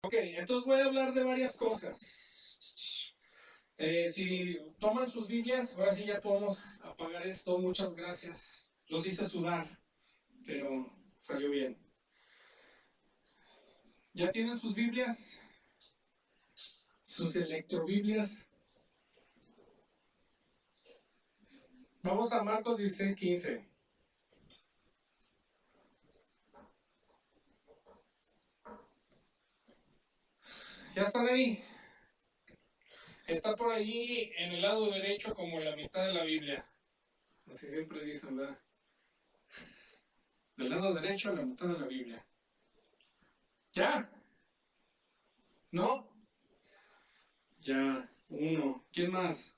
Ok, entonces voy a hablar de varias cosas. Si toman sus Biblias, ahora sí ya podemos apagar esto. Muchas gracias. Los hice sudar, pero salió bien. ¿Ya tienen sus Biblias? ¿Sus electrobiblias? Vamos a Marcos 16:15. ¿Ya están ahí? Está por allí en el lado derecho como en la mitad de la Biblia. Así siempre dicen, ¿verdad? Del lado derecho a la mitad de la Biblia. ¿Ya? ¿No? Ya, uno. ¿Quién más?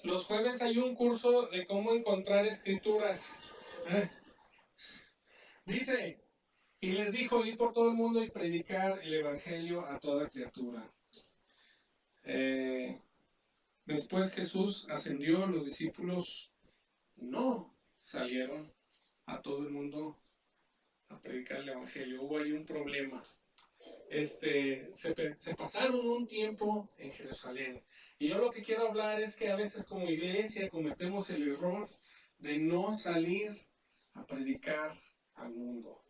Los jueves hay un curso de cómo encontrar escrituras. ¿Eh? Dice, y les dijo, ir por todo el mundo y predicar el evangelio a toda criatura. Eh, Después Jesús ascendió, los discípulos no salieron a todo el mundo a predicar el evangelio. Hubo ahí un problema. Se pasaron un tiempo en Jerusalén. Y yo lo que quiero hablar es que a veces como iglesia cometemos el error de no salir a predicar al mundo.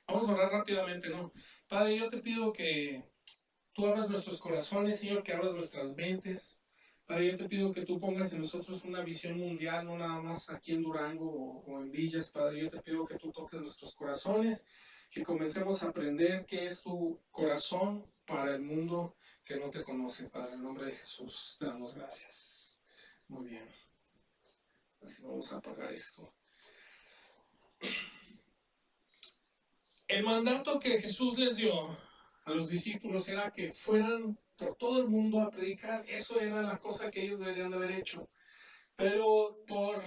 Vamos a orar rápidamente, ¿no? Padre, yo te pido que tú abras nuestros corazones, Señor, que abras nuestras mentes. Padre, yo te pido que tú pongas en nosotros una visión mundial, no nada más aquí en Durango o en Villas. Padre, yo te pido que tú toques nuestros corazones, que comencemos a aprender qué es tu corazón para el mundo que no te conoce. Padre, en nombre de Jesús te damos gracias. Muy bien. Así vamos a apagar esto. El mandato que Jesús les dio a los discípulos era que fueran por todo el mundo a predicar. Eso era la cosa que ellos deberían de haber hecho. Pero por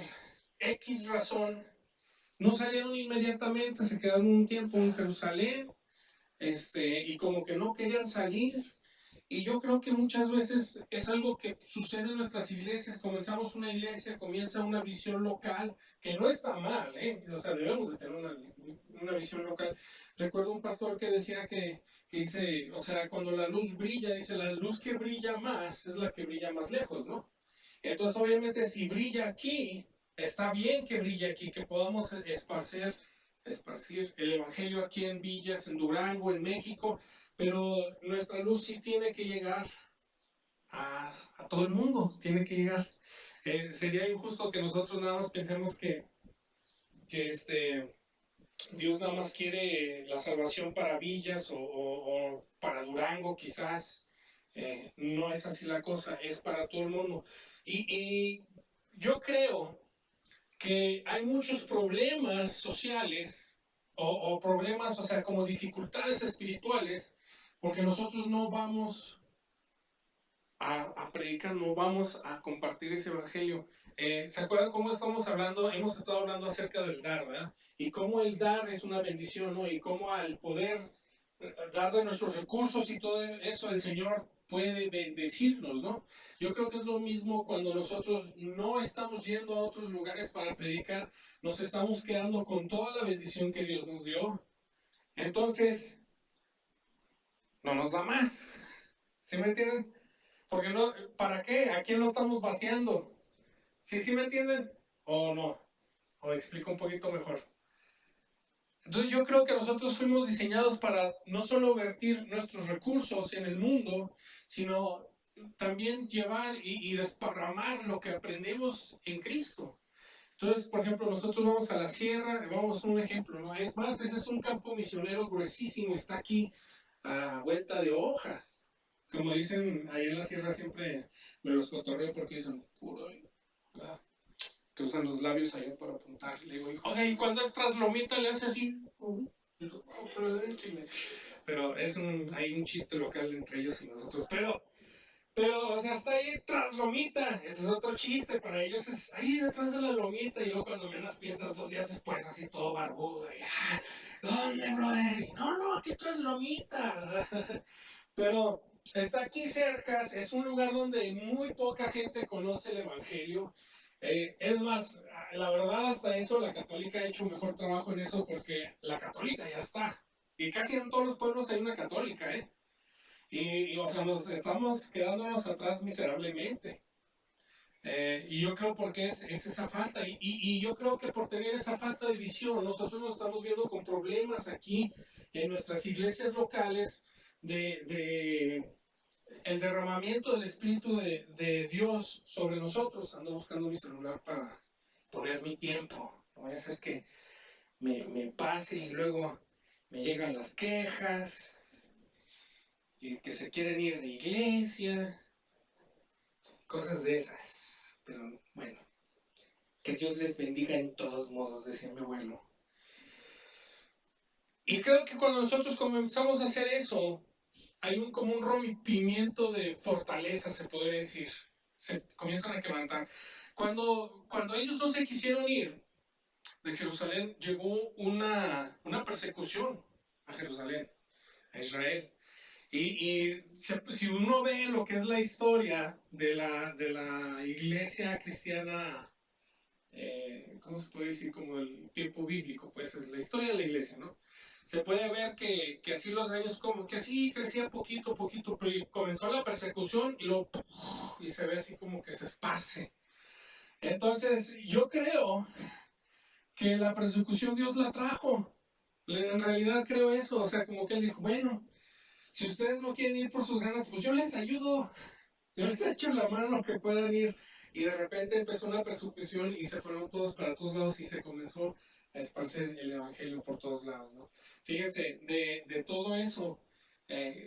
X razón no salieron inmediatamente, se quedaron un tiempo en Jerusalén, y como que no querían salir. Y yo creo que muchas veces es algo que sucede en nuestras iglesias. Comenzamos una iglesia, comienza una visión local, que no está mal, ¿eh? O sea, debemos de tener una visión local. Recuerdo un pastor que decía que dice, o sea, cuando la luz brilla, dice, la luz que brilla más es la que brilla más lejos, ¿no? Entonces, obviamente, si brilla aquí, está bien que brille aquí, que podamos esparcir el evangelio aquí en Villas, en Durango, en México, pero nuestra luz sí tiene que llegar a todo el mundo, tiene que llegar. Sería injusto que nosotros nada más pensemos que Dios nada más quiere la salvación para Villas o para Durango, quizás. No es así la cosa, es para todo el mundo. Y yo creo que hay muchos problemas sociales o problemas, o sea, como dificultades espirituales, porque nosotros no vamos a predicar, no vamos a compartir ese evangelio. ¿Se acuerdan cómo estamos hablando? Hemos estado hablando acerca del dar, ¿verdad? Y cómo el dar es una bendición, ¿no? Y cómo al poder dar de nuestros recursos y todo eso, el Señor puede bendecirnos, ¿no? Yo creo que es lo mismo cuando nosotros no estamos yendo a otros lugares para predicar, nos estamos quedando con toda la bendición que Dios nos dio. Entonces, no nos da más. ¿Sí me entienden? Porque no, ¿para qué? ¿A quién lo estamos vaciando? ¿Sí me entienden? ¿O no? ¿O explico un poquito mejor? Entonces yo creo que nosotros fuimos diseñados para no solo vertir nuestros recursos en el mundo, sino también llevar y desparramar lo que aprendemos en Cristo. Entonces, por ejemplo, nosotros vamos a la sierra, vamos a un ejemplo, ¿no? Es más, ese es un campo misionero gruesísimo, está aquí a vuelta de hoja. Como dicen ahí en la sierra siempre me los cotorreo porque dicen, puro, ¿verdad? Que usan los labios ahí para apuntar. Le digo, oye, y cuando es traslomita le hace así. Pero hay un chiste local entre ellos y nosotros. Pero, o sea, está ahí tras lomita. Ese es otro chiste. Para ellos es ahí detrás de la lomita. Y luego cuando menos piensas 2 días después, así todo barbudo. Y, ¿dónde, brother? Y, no, aquí tras lomita. Pero está aquí cerca. Es un lugar donde muy poca gente conoce el evangelio. Es más, la verdad hasta eso la católica ha hecho un mejor trabajo en eso porque la católica ya está. Y casi en todos los pueblos hay una católica, ¿eh? O sea, nos estamos quedándonos atrás miserablemente. Y yo creo porque es esa falta. Y yo creo que por tener esa falta de visión, nosotros nos estamos viendo con problemas aquí en nuestras iglesias locales de el derramamiento del Espíritu de Dios sobre nosotros. Ando buscando mi celular para poner mi tiempo. No voy a hacer que me pase y luego me llegan las quejas y que se quieren ir de iglesia, cosas de esas. Pero bueno, que Dios les bendiga en todos modos, decía mi abuelo. Y creo que cuando nosotros comenzamos a hacer eso, hay como un rompimiento de fortaleza, se podría decir. Se comienzan a quebrantar. Cuando ellos no se quisieron ir de Jerusalén, llegó una persecución a Jerusalén, a Israel. Si uno ve lo que es la historia de la iglesia cristiana, ¿cómo se puede decir? Como el tiempo bíblico, pues la historia de la iglesia, ¿no? Se puede ver que así los años, como que así crecía poquito a poquito, pero comenzó la persecución y se ve así como que se esparce. Entonces, yo creo que la persecución Dios la trajo. En realidad creo eso, o sea, como que Él dijo, bueno, si ustedes no quieren ir por sus ganas, pues yo les ayudo, yo les echo la mano que puedan ir. Y de repente empezó una persecución y se fueron todos para todos lados y se comenzó a esparcer el evangelio por todos lados, ¿no? Fíjense, de todo eso,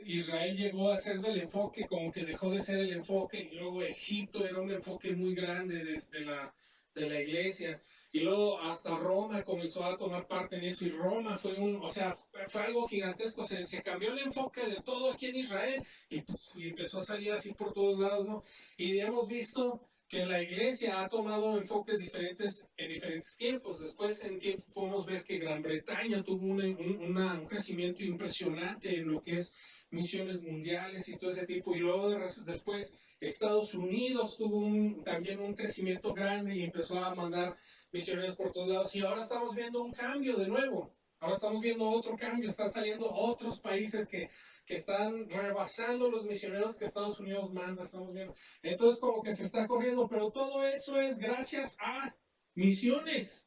Israel llegó a ser del enfoque, como que dejó de ser el enfoque, y luego Egipto era un enfoque muy grande de la iglesia, y luego hasta Roma comenzó a tomar parte en eso, y Roma o sea, fue algo gigantesco, se cambió el enfoque de todo aquí en Israel, y empezó a salir así por todos lados, ¿no? Y hemos visto que la iglesia ha tomado enfoques diferentes en diferentes tiempos. Después, en tiempo, podemos ver que Gran Bretaña tuvo un crecimiento impresionante en lo que es misiones mundiales y todo ese tipo. Y luego después Estados Unidos tuvo también un crecimiento grande y empezó a mandar misioneros por todos lados. Y ahora estamos viendo un cambio de nuevo. Ahora estamos viendo otro cambio. Están saliendo otros países que están rebasando los misioneros que Estados Unidos manda, estamos viendo. Entonces como que se está corriendo, pero todo eso es gracias a misiones,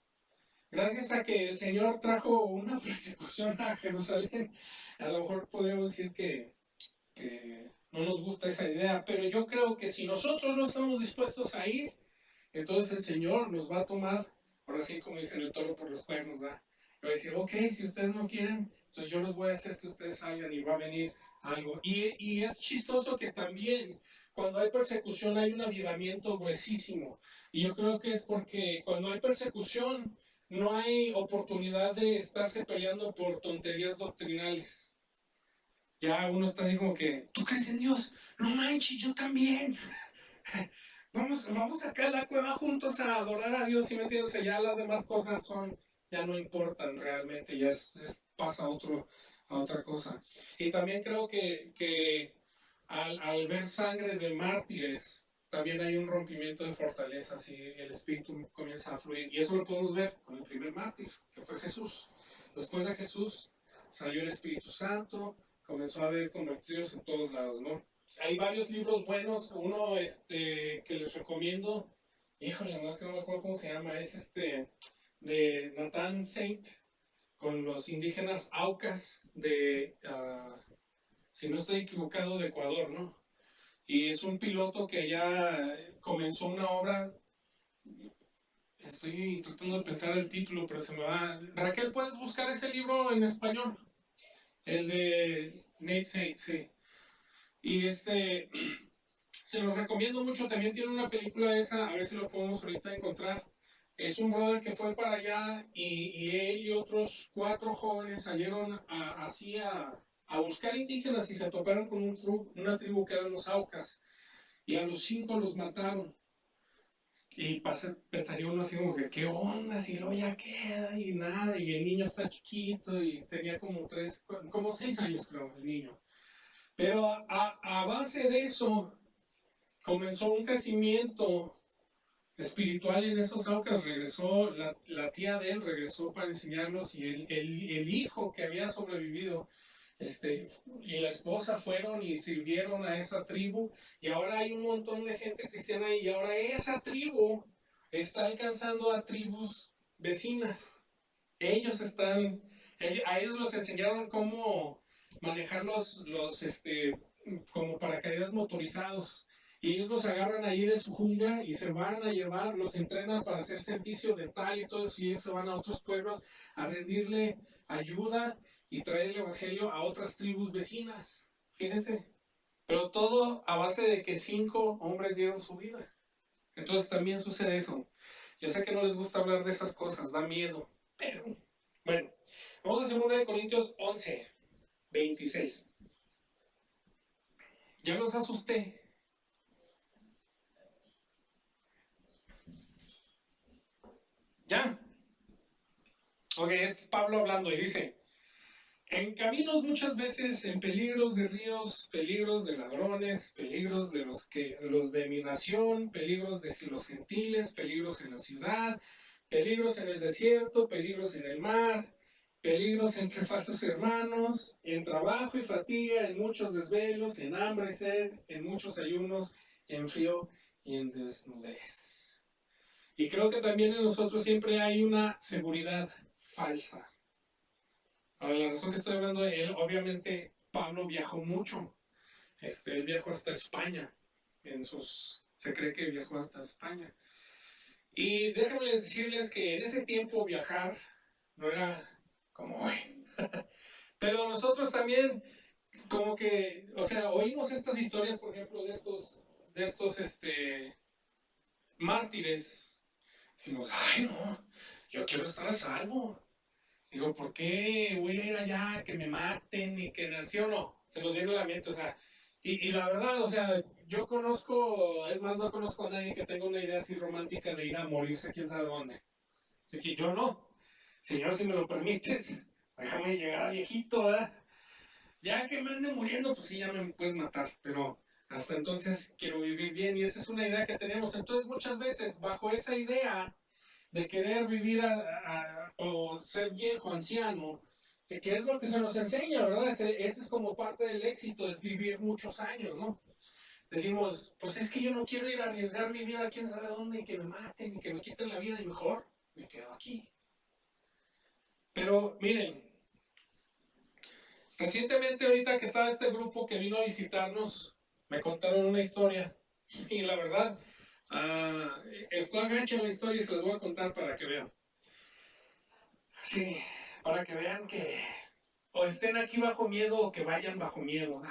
gracias a que el Señor trajo una persecución a Jerusalén. A lo mejor podríamos decir que no nos gusta esa idea, pero yo creo que si nosotros no estamos dispuestos a ir, entonces el Señor nos va a tomar, ahora sí como dicen, el toro por los cuernos, ¿verdad? Y va a decir, ok, si ustedes no quieren, entonces yo los voy a hacer que ustedes salgan y va a venir algo. Y es chistoso que también cuando hay persecución hay un avivamiento gruesísimo. Y yo creo que es porque cuando hay persecución no hay oportunidad de estarse peleando por tonterías doctrinales. Ya uno está así como que, ¿tú crees en Dios? No manches, yo también. Vamos acá a la cueva juntos a adorar a Dios, ¿sí me entiendes? O sea, ya las demás cosas ya no importan realmente, ya pasa a otra cosa. Y también creo que al ver sangre de mártires, también hay un rompimiento de fortalezas y el espíritu comienza a fluir. Y eso lo podemos ver con el primer mártir, que fue Jesús. Después de Jesús salió el Espíritu Santo, comenzó a haber convertidos en todos lados, ¿no? Hay varios libros buenos, uno que les recomiendo, híjole, no es que no me acuerdo cómo se llama, es de Nathan Saint, con los indígenas Aucas si no estoy equivocado, de Ecuador, ¿no? Y es un piloto que ya comenzó una obra, estoy tratando de pensar el título, pero se me va. Raquel, ¿puedes buscar ese libro en español? El de Nate Saint, sí. Y se los recomiendo mucho, también tiene una película esa, a ver si lo podemos ahorita encontrar. Es un brother que fue para allá y él y otros 4 jóvenes salieron así a buscar indígenas y se toparon con una tribu que eran los Aucas y a los 5 los mataron. Y pensaría uno así como que, ¿qué onda? Si no ya queda y nada, y el niño está chiquito y tenía como 6 años creo, el niño. Pero a base de eso comenzó un crecimiento espiritual en esos Aucas. Regresó, la tía de él regresó para enseñarnos y el hijo que había sobrevivido y la esposa fueron y sirvieron a esa tribu y ahora hay un montón de gente cristiana y ahora esa tribu está alcanzando a tribus vecinas. Ellos están, a ellos los enseñaron cómo manejar como paracaídas motorizados. Y ellos los agarran ahí de su jungla y se van a llevar, los entrenan para hacer servicio dental y todo eso, y ellos se van a otros pueblos a rendirle ayuda y traer el evangelio a otras tribus vecinas. Fíjense. Pero todo a base de que 5 hombres dieron su vida. Entonces también sucede eso. Yo sé que no les gusta hablar de esas cosas, da miedo. Pero, bueno, vamos a 2 Corintios 11, 26. Ya los asusté. ¿Ya? Ok, este es Pablo hablando y dice: en caminos muchas veces, en peligros de ríos, peligros de ladrones, peligros de los de mi nación, peligros de los gentiles, peligros en la ciudad, peligros en el desierto, peligros en el mar, peligros entre falsos hermanos, en trabajo y fatiga, en muchos desvelos, en hambre y sed, en muchos ayunos, en frío y en desnudez. Y creo que también en nosotros siempre hay una seguridad falsa. Ahora, la razón que estoy hablando de él, obviamente Pablo viajó mucho. Él viajó hasta España. Se cree que viajó hasta España. Y déjenme decirles que en ese tiempo viajar no era como hoy. Pero nosotros también, como que, o sea, oímos estas historias, por ejemplo, de estos mártires. Decimos, ay, no, yo quiero estar a salvo. Digo, ¿por qué voy a ir allá, que me maten y que nació? No, se nos viene a la mente, o sea, y la verdad, o sea, yo conozco, es más, no conozco a nadie que tenga una idea así romántica de ir a morirse quién sabe dónde. Es que yo no. Señor, si me lo permites, déjame llegar a viejito, ¿verdad? Ya que me ande muriendo, pues sí, ya me puedes matar, pero hasta entonces quiero vivir bien y esa es una idea que tenemos. Entonces, muchas veces, bajo esa idea de querer vivir o ser viejo, anciano, que es lo que se nos enseña, ¿verdad? Ese es como parte del éxito, es vivir muchos años, ¿no? Decimos, pues es que yo no quiero ir a arriesgar mi vida a quién sabe dónde, y que me maten, y que me quiten la vida, y mejor me quedo aquí. Pero miren, recientemente ahorita que estaba este grupo que vino a visitarnos, me contaron una historia, y la verdad, está gacha la historia y se las voy a contar para que vean. Sí, para que vean que o estén aquí bajo miedo o que vayan bajo miedo.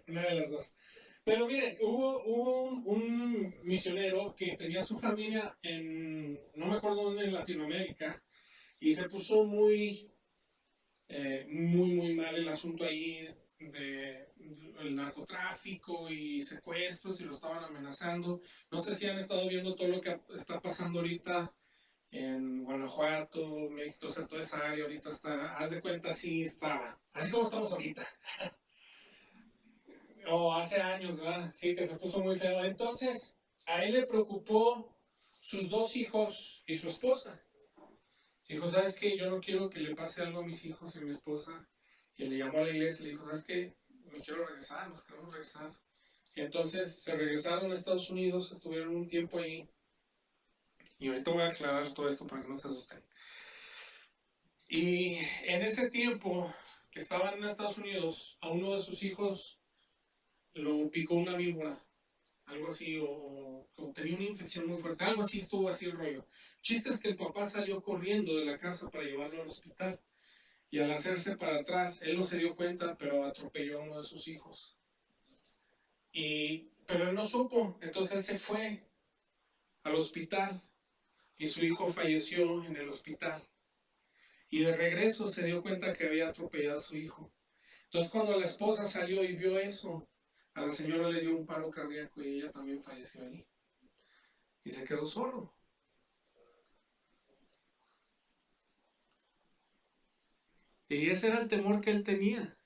Una de las dos. Pero miren, hubo un misionero que tenía su familia no me acuerdo dónde, en Latinoamérica, y se puso muy mal el asunto ahí el narcotráfico y secuestros y lo estaban amenazando. No sé si han estado viendo todo lo que está pasando ahorita en Guanajuato, México, o sea, toda esa área ahorita está, haz de cuenta, así estaba, así como estamos ahorita, o hace años, ¿verdad? Sí, que se puso muy feo. Entonces, a él le preocupó sus 2 hijos y su esposa. Dijo, ¿sabes qué? Yo no quiero que le pase algo a mis hijos y a mi esposa. Y le llamó a la iglesia y le dijo, ¿sabes qué? Me quiero regresar, nos queremos regresar. Y entonces se regresaron a Estados Unidos, estuvieron un tiempo ahí. Y ahorita voy a aclarar todo esto para que no se asusten. Y en ese tiempo que estaban en Estados Unidos, a uno de sus hijos lo picó una víbora, algo así, o tenía una infección muy fuerte, algo así, estuvo así el rollo. Chiste es que el papá salió corriendo de la casa para llevarlo al hospital y al hacerse para atrás, él no se dio cuenta, pero atropelló a uno de sus hijos. Pero él no supo, entonces él se fue al hospital y su hijo falleció en el hospital. Y de regreso se dio cuenta que había atropellado a su hijo. Entonces cuando la esposa salió y vio eso, a la señora le dio un paro cardíaco y ella también falleció ahí. Y se quedó solo. Y ese era el temor que él tenía.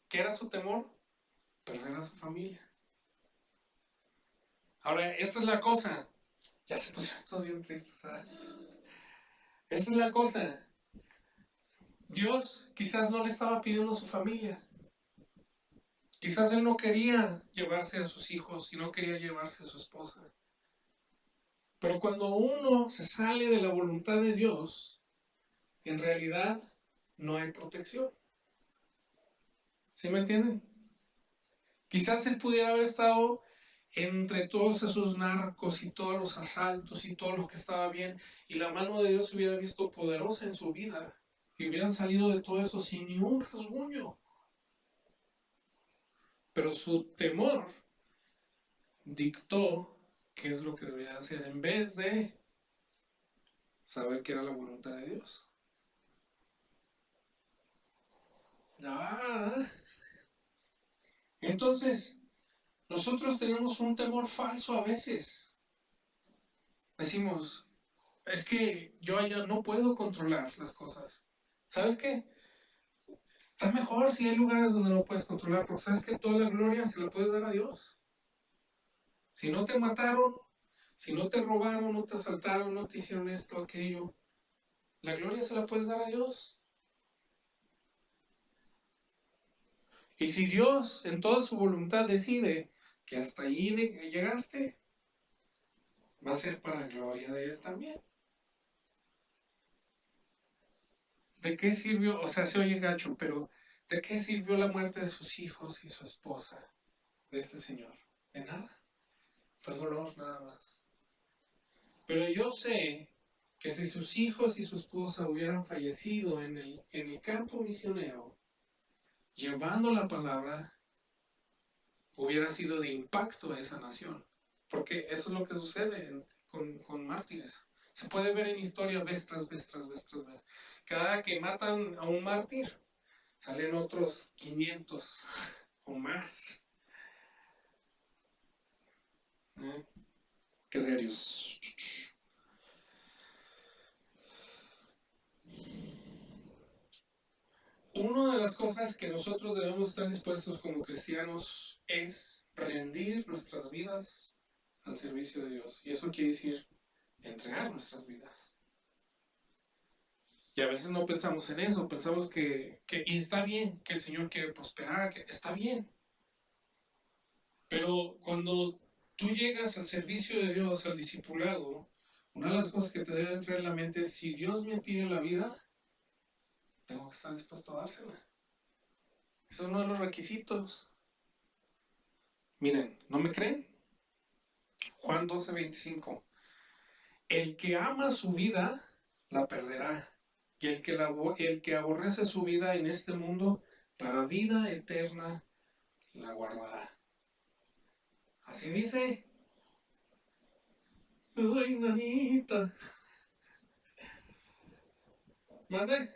¿Qué era su temor? Perder a su familia. Ahora, esta es la cosa. Ya se pusieron todos bien tristes. Esta es la cosa. Dios quizás no le estaba pidiendo a su familia. Quizás él no quería llevarse a sus hijos y no quería llevarse a su esposa. Pero cuando uno se sale de la voluntad de Dios, en realidad no hay protección. ¿Sí me entienden? Quizás él pudiera haber estado entre todos esos narcos y todos los asaltos y todo lo que estaba bien, y la mano de Dios se hubiera visto poderosa en su vida y hubieran salido de todo eso sin ni un rasguño. Pero su temor dictó qué es lo que debería hacer en vez de saber que era la voluntad de Dios. Ah, entonces, nosotros tenemos un temor falso a veces. Decimos, es que yo allá no puedo controlar las cosas. ¿Sabes qué? Está mejor si hay lugares donde no puedes controlar, porque sabes que toda la gloria se la puedes dar a Dios. Si no te mataron, si no te robaron, no te asaltaron, no te hicieron esto, aquello, la gloria se la puedes dar a Dios. Y si Dios en toda su voluntad decide que hasta allí llegaste, va a ser para gloria de Él también. ¿De qué sirvió? O sea, se oye gacho, pero ¿de qué sirvió la muerte de sus hijos y su esposa, de este señor? De nada. Fue dolor nada más. Pero yo sé que si sus hijos y su esposa hubieran fallecido en el campo misionero, llevando la palabra, hubiera sido de impacto a esa nación. Porque eso es lo que sucede con mártires. Se puede ver en historia vez tras vez, tras vez, tras vez. Cada que matan a un mártir, salen otros 500 o más. Qué serios. Una de las cosas que nosotros debemos estar dispuestos como cristianos es rendir nuestras vidas al servicio de Dios. Y eso quiere decir entregar nuestras vidas. Y a veces no pensamos en eso, pensamos y está bien, que el Señor quiere prosperar, que está bien. Pero cuando tú llegas al servicio de Dios, al discipulado, una de las cosas que te debe entrar en la mente es, si Dios me pide la vida, tengo que estar dispuesto a dársela. Eso es uno de los requisitos. Miren, ¿no me creen? Juan 12:25. El que ama su vida, la perderá. Y el que aborrece su vida en este mundo, para vida eterna la guardará. Así dice. Ay, nanita. ¿Mande?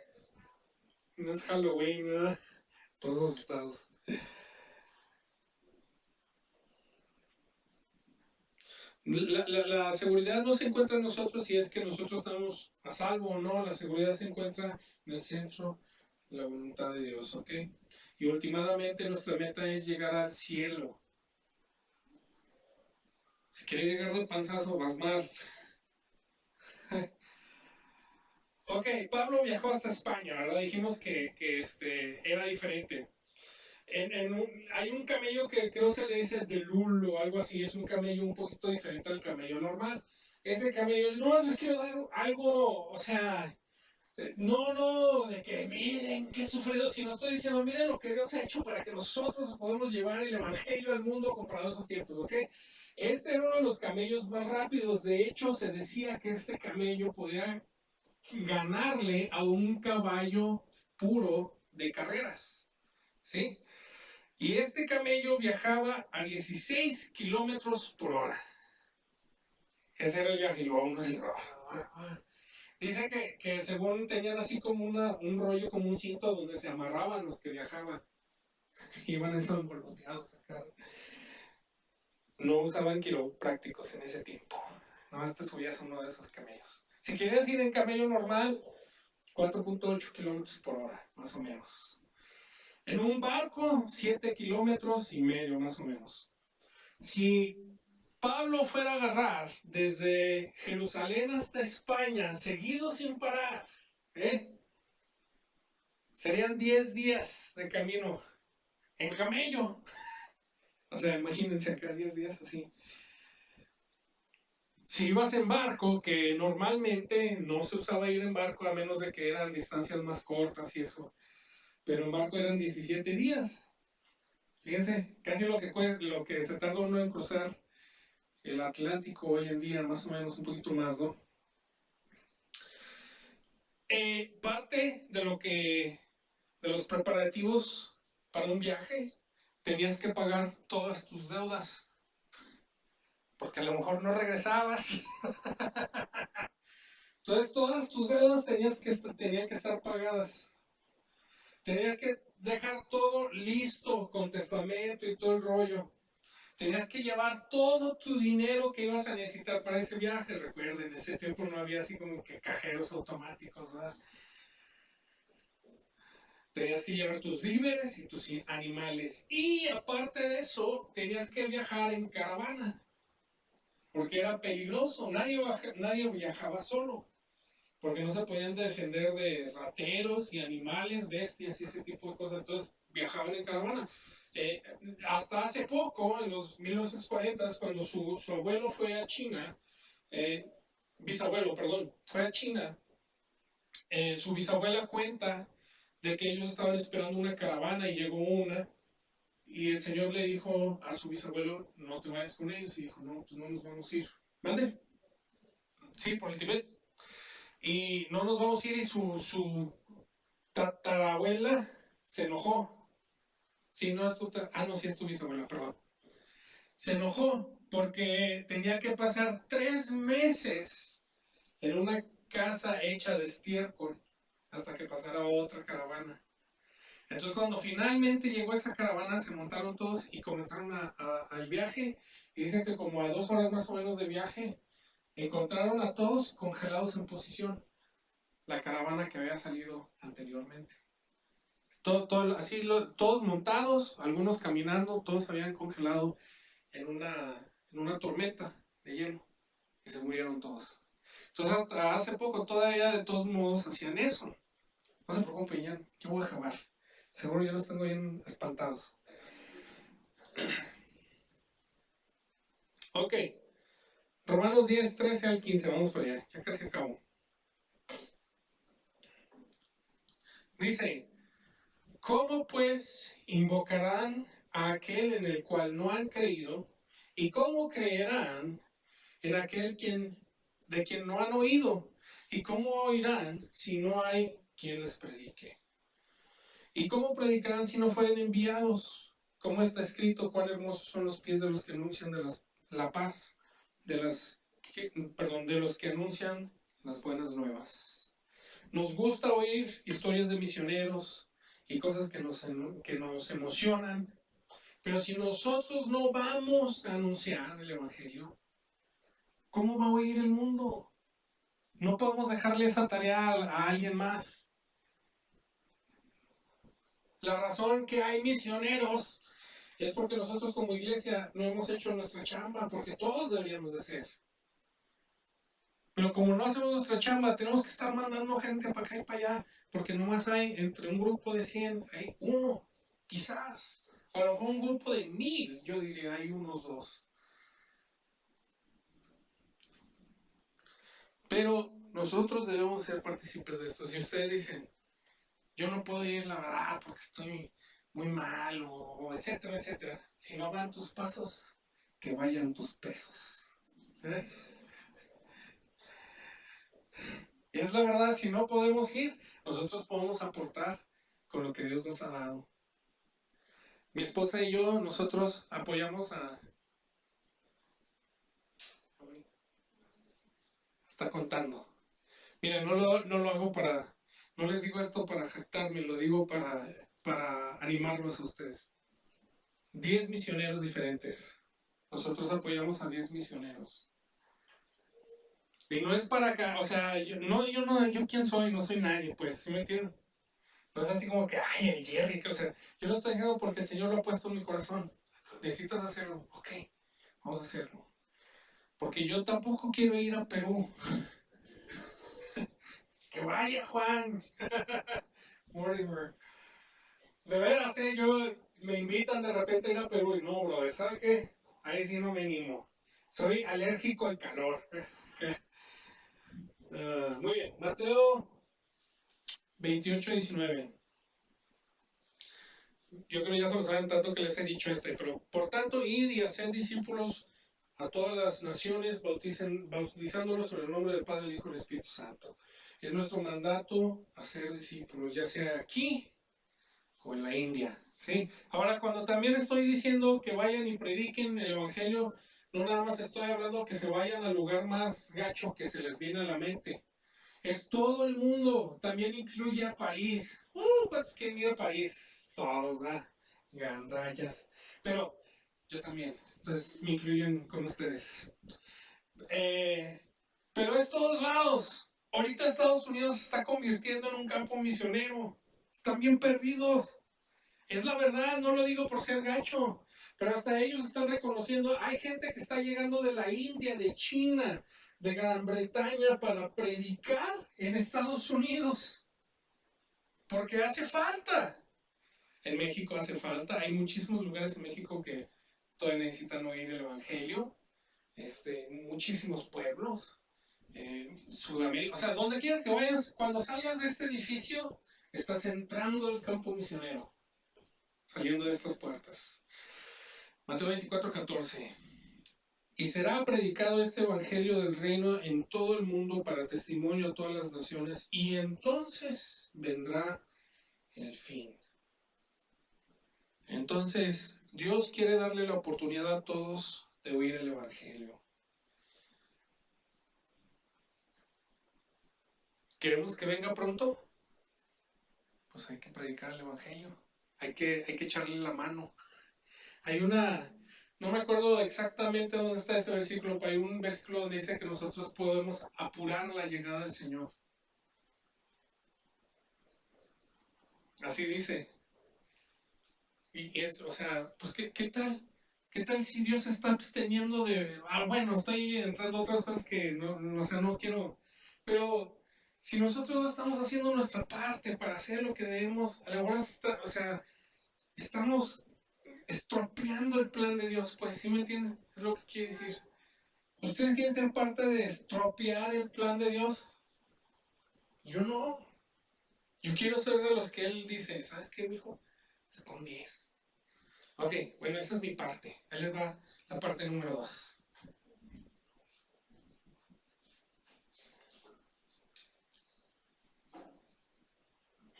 No es Halloween, ¿verdad? Todos asustados. La seguridad no se encuentra en nosotros si es que nosotros estamos a salvo o no. La seguridad se encuentra en el centro de la voluntad de Dios, ¿ok? Y últimamente nuestra meta es llegar al cielo. Si quieres llegar de panzazo, vas mal. Ok, Pablo viajó hasta España, ¿verdad? Dijimos que era diferente. Hay un camello que creo se le dice de Lul o algo así, es un camello un poquito diferente al camello normal. Ese camello, no más les quiero dar algo, o sea, no, de que miren qué sufrido, sino estoy diciendo, miren lo que Dios ha hecho para que nosotros podamos llevar el evangelio al mundo comparado a esos tiempos, ¿ok? Este era uno de los camellos más rápidos, de hecho se decía que este camello podía ganarle a un caballo puro de carreras, ¿sí? Y este camello viajaba a 16 kilómetros por hora. Ese era el viaje, y luego uno así. Dice que según tenían así como un rollo, como un cinto donde se amarraban los que viajaban. Iban esos envolvoteados acá. No usaban quiroprácticos en ese tiempo. Nomás te subías a uno de esos camellos. Si querías ir en camello normal, 4.8 kilómetros por hora, más o menos. En un barco, 7 kilómetros y medio, más o menos. Si Pablo fuera a agarrar desde Jerusalén hasta España, seguido sin parar, ¿eh? Serían 10 días de camino en camello. O sea, imagínense acá 10 días así. Si ibas en barco, que normalmente no se usaba ir en barco a menos de que eran distancias más cortas y eso, pero en barco eran 17 días. Fíjense, casi lo que se tarda uno en cruzar el Atlántico hoy en día, más o menos un poquito más, ¿no? Parte de los preparativos para un viaje, tenías que pagar todas tus deudas, porque a lo mejor no regresabas. Entonces todas tus deudas tenían que estar pagadas. Tenías que dejar todo listo, con testamento y todo el rollo. Tenías que llevar todo tu dinero que ibas a necesitar para ese viaje. Recuerden, en ese tiempo no había así como que cajeros automáticos, ¿verdad? Tenías que llevar tus víveres y tus animales. Y aparte de eso, tenías que viajar en caravana, porque era peligroso. Nadie viajaba solo, porque no se podían defender de rateros y animales, bestias y ese tipo de cosas. Entonces viajaban en caravana. Eh, Hasta hace poco, en los 1940, cuando su abuelo fue a China, eh, bisabuelo, perdón, fue a China, su bisabuela cuenta de que ellos estaban esperando una caravana y llegó una, y el señor le dijo a su bisabuelo, no te vayas con ellos, y dijo, no, pues no nos vamos a ir. ¿Mande? Sí, por el Tibet. Y no nos vamos a ir, y su tatarabuela se enojó. Sí, no es no, sí es tu bisabuela, perdón. Se enojó porque tenía que pasar 3 meses en una casa hecha de estiércol hasta que pasara otra caravana. Entonces cuando finalmente llegó esa caravana, se montaron todos y comenzaron al viaje, y dicen que como a 2 horas más o menos de viaje, encontraron a todos congelados en posición, la caravana que había salido anteriormente. Todos montados, algunos caminando, todos habían congelado en una tormenta de hielo, y se murieron todos. Entonces hasta hace poco todavía de todos modos hacían eso. No se preocupen, ya, yo voy a acabar. Seguro ya los tengo bien espantados. Ok, Romanos 10, 13 al 15, vamos por allá, ya casi acabo. Dice, ¿cómo pues invocarán a aquel en el cual no han creído? ¿Y cómo creerán en aquel de quien no han oído? ¿Y cómo oirán si no hay quien les predique? ¿Y cómo predicarán si no fueren enviados? Como está escrito, cuán hermosos son los pies de los que anuncian la paz, de los que anuncian las buenas nuevas. Nos gusta oír historias de misioneros y cosas que nos emocionan, pero si nosotros no vamos a anunciar el Evangelio, ¿cómo va a oír el mundo? No podemos dejarle esa tarea a alguien más. La razón que hay misioneros es porque nosotros como iglesia no hemos hecho nuestra chamba, porque todos deberíamos de ser. Pero como no hacemos nuestra chamba, tenemos que estar mandando gente para acá y para allá, porque nomás hay entre un grupo de 100, hay uno, quizás. A lo mejor un grupo de 1000, yo diría, hay unos dos. Pero nosotros debemos ser partícipes de esto. Si ustedes dicen, yo no puedo ir, la verdad, porque estoy muy mal, o etcétera, etcétera. Si no van tus pasos, que vayan tus pesos. ¿Eh? Y es la verdad, si no podemos ir, nosotros podemos aportar con lo que Dios nos ha dado. Mi esposa y yo, nosotros apoyamos a... Está contando. Miren, no lo hago para... No les digo esto para jactarme, lo digo para animarlos a ustedes. 10 misioneros diferentes. Nosotros apoyamos a 10 misioneros. Y no es para acá, o sea, yo quién soy, no soy nadie, pues, ¿sí me entienden? No es así como que, ay, el Jerry, o sea, yo lo estoy haciendo porque el Señor lo ha puesto en mi corazón. Necesitas hacerlo, ok, vamos a hacerlo. porque yo tampoco quiero ir a Perú. Que vaya Juan. Mortimer. De veras, yo me invitan de repente a ir a Perú y no, brother, ¿sabe qué? Ahí sí no me animo. Soy alérgico al calor. Muy bien, Mateo 28:19. Yo creo que ya se lo saben tanto que les he dicho pero por tanto, id y haced discípulos a todas las naciones, bautizándolos en el nombre del Padre, del Hijo y del Espíritu Santo. Es nuestro mandato hacer discípulos, ya sea aquí o en la India, ¿sí? Ahora, cuando también estoy diciendo que vayan y prediquen el Evangelio, no nada más estoy hablando que se vayan al lugar más gacho que se les viene a la mente. Es todo el mundo, también incluye a París. ¿Cuántos quieren ir a París? Todos, ¿ah? Gandallas. Pero yo también, entonces me incluyen con ustedes. Eh, pero es todos lados. Ahorita Estados Unidos se está convirtiendo en un campo misionero. Están bien perdidos. Es la verdad, no lo digo por ser gacho, pero hasta ellos están reconociendo, hay gente que está llegando de la India, de China, de Gran Bretaña para predicar en Estados Unidos, porque hace falta. En México hace falta, hay muchísimos lugares en México que todavía necesitan oír el Evangelio, muchísimos pueblos, Sudamérica, o sea, donde quiera que vayas, cuando salgas de este edificio, estás entrando al campo misionero, saliendo de estas puertas. Mateo 24:14. Y será predicado este evangelio del reino en todo el mundo para testimonio a todas las naciones, y entonces vendrá el fin. Entonces, Dios quiere darle la oportunidad a todos de oír el evangelio. ¿Queremos que venga pronto? Pues hay que predicar el evangelio. Hay que echarle la mano. Hay no me acuerdo exactamente dónde está ese versículo, pero hay un versículo donde dice que nosotros podemos apurar la llegada del Señor. Así dice. Y o sea, pues ¿qué tal? ¿Qué tal si Dios se está absteniendo de... bueno, estoy entrando a otras cosas que o sea, no quiero... Pero si nosotros no estamos haciendo nuestra parte para hacer lo que debemos, a lo mejor o sea, estamos estropeando el plan de Dios, pues, ¿sí me entienden? Es lo que quiere decir. ¿Ustedes quieren ser parte de estropear el plan de Dios? Yo no. Yo quiero ser de los que Él dice, ¿sabes qué, mijo? Se con 10. Ok, bueno, esa es mi parte. Ahí les va la parte número 2.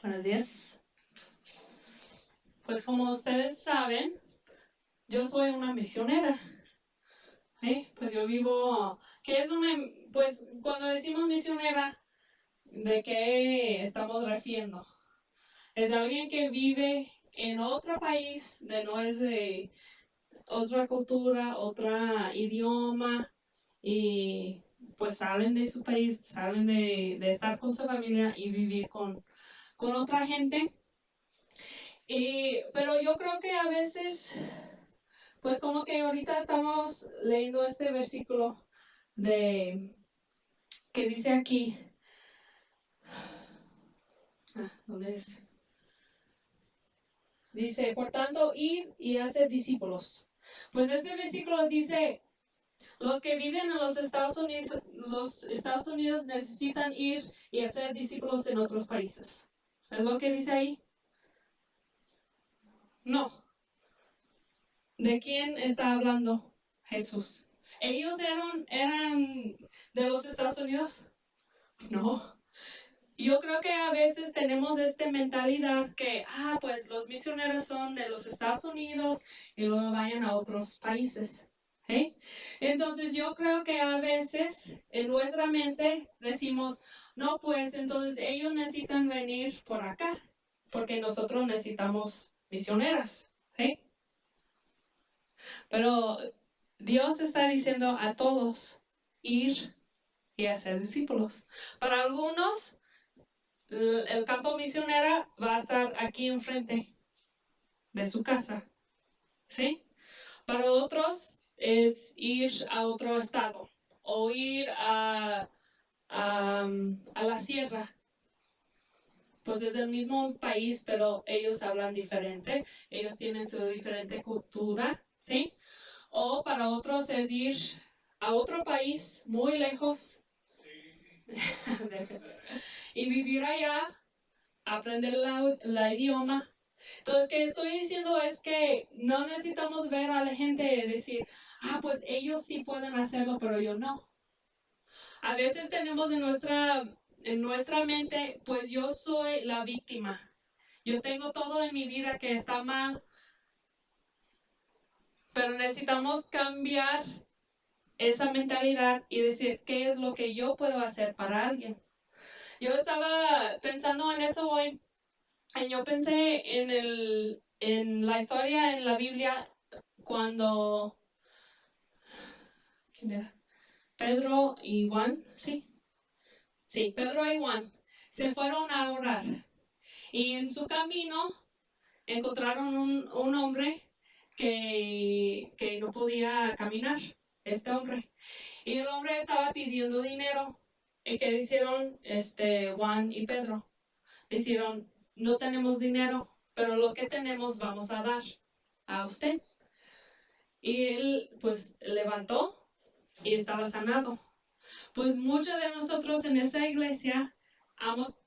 Buenos días. Pues como ustedes saben, yo soy una misionera. Pues yo vivo, ¿qué es una? Pues cuando decimos misionera, ¿de qué estamos refiriendo? Es alguien que vive en otro país, no es de otra cultura, otro idioma, y pues salen de su país, salen de estar con su familia y vivir con otra gente. Pero yo creo que a veces, pues como que ahorita estamos leyendo este versículo que dice aquí, ¿dónde es? Dice, por tanto, id y haced discípulos. Pues este versículo dice, los que viven en los Estados Unidos necesitan ir y hacer discípulos en otros países. ¿Es lo que dice ahí? No. ¿De quién está hablando Jesús? ¿Ellos eran de los Estados Unidos? No. Yo creo que a veces tenemos esta mentalidad que, pues los misioneros son de los Estados Unidos y luego vayan a otros países. Entonces yo creo que a veces en nuestra mente decimos, no, pues entonces ellos necesitan venir por acá, porque nosotros necesitamos misioneras. Pero Dios está diciendo a todos ir y hacer discípulos. Para algunos, el campo misionero va a estar aquí enfrente de su casa, ¿sí? Para otros es ir a otro estado o ir a la sierra. Pues es el mismo país, pero ellos hablan diferente, ellos tienen su diferente cultura, ¿sí? O para otros es ir a otro país muy lejos y vivir allá, aprender la idioma. Entonces, que estoy diciendo es que no necesitamos ver a la gente decir, pues ellos sí pueden hacerlo, pero yo no. A veces tenemos en nuestra mente, pues yo soy la víctima. Yo tengo todo en mi vida que está mal, pero necesitamos cambiar esa mentalidad y decir, ¿qué es lo que yo puedo hacer para alguien? Yo estaba pensando en eso hoy, y yo pensé en la historia en la Biblia cuando, ¿quién era? Pedro y Juan, sí. Sí, Pedro y Juan se fueron a orar y en su camino encontraron un hombre que no podía caminar, este hombre. Y el hombre estaba pidiendo dinero. ¿Y qué hicieron Juan y Pedro? Hicieron, no tenemos dinero, pero lo que tenemos vamos a dar a usted. Y él pues levantó y estaba sanado. Pues muchos de nosotros en esa iglesia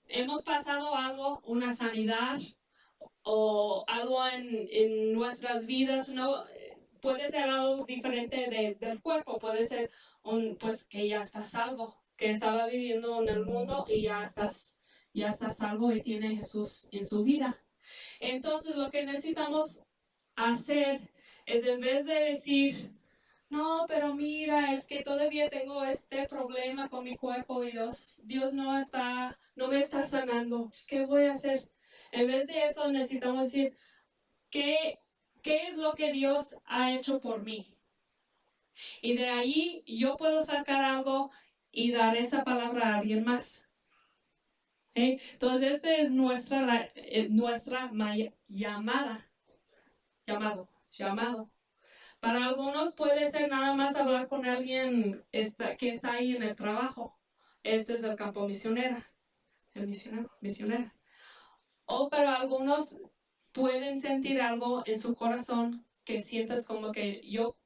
hemos pasado algo, una sanidad o algo en nuestras vidas, no puede ser algo diferente del cuerpo, puede ser pues que ya estás salvo, que estaba viviendo en el mundo y ya estás salvo y tiene Jesús en su vida. Entonces lo que necesitamos hacer es en vez de decir, no, pero mira, es que todavía tengo este problema con mi cuerpo y Dios no me está sanando. ¿Qué voy a hacer? En vez de eso necesitamos decir, ¿qué es lo que Dios ha hecho por mí? Y de ahí yo puedo sacar algo y dar esa palabra a alguien más. Entonces, esta es nuestra llamado. Para algunos puede ser nada más hablar con alguien que está ahí en el trabajo. Este es el campo el misionera. O para algunos pueden sentir algo en su corazón que sientes como que yo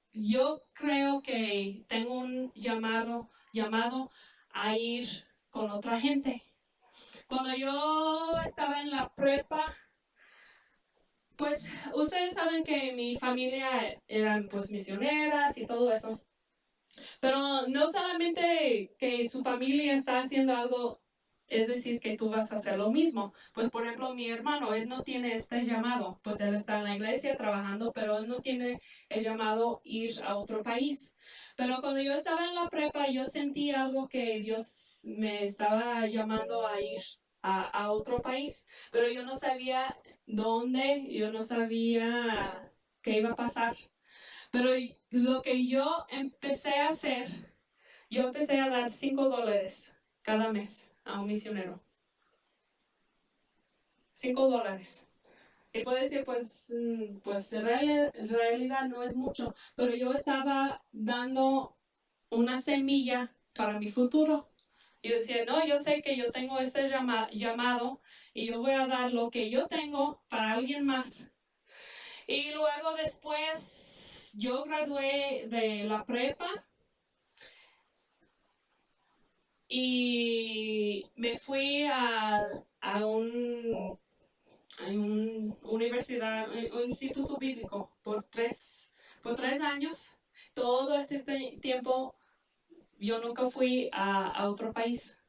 creo que tengo un llamado a ir con otra gente. Cuando yo estaba en la prepa, pues ustedes saben que mi familia eran pues misioneras y todo eso. Pero no solamente que su familia está haciendo algo, es decir, que tú vas a hacer lo mismo. Pues, por ejemplo, mi hermano, él no tiene este llamado. Pues él está en la iglesia trabajando, pero él no tiene el llamado ir a otro país. Pero cuando yo estaba en la prepa, yo sentí algo que Dios me estaba llamando a ir a otro país. Pero yo no sabía dónde, yo no sabía qué iba a pasar. Pero lo que yo empecé a hacer, yo empecé a dar $5 cada mes a un misionero. $5. Y puede decir, pues en realidad no es mucho, pero yo estaba dando una semilla para mi futuro. Yo decía, no, yo sé que yo tengo este llamado y yo voy a dar lo que yo tengo para alguien más. Y luego después yo gradué de la prepa y me fui a un universidad, un instituto bíblico por tres años. Todo ese tiempo yo nunca fui a otro país.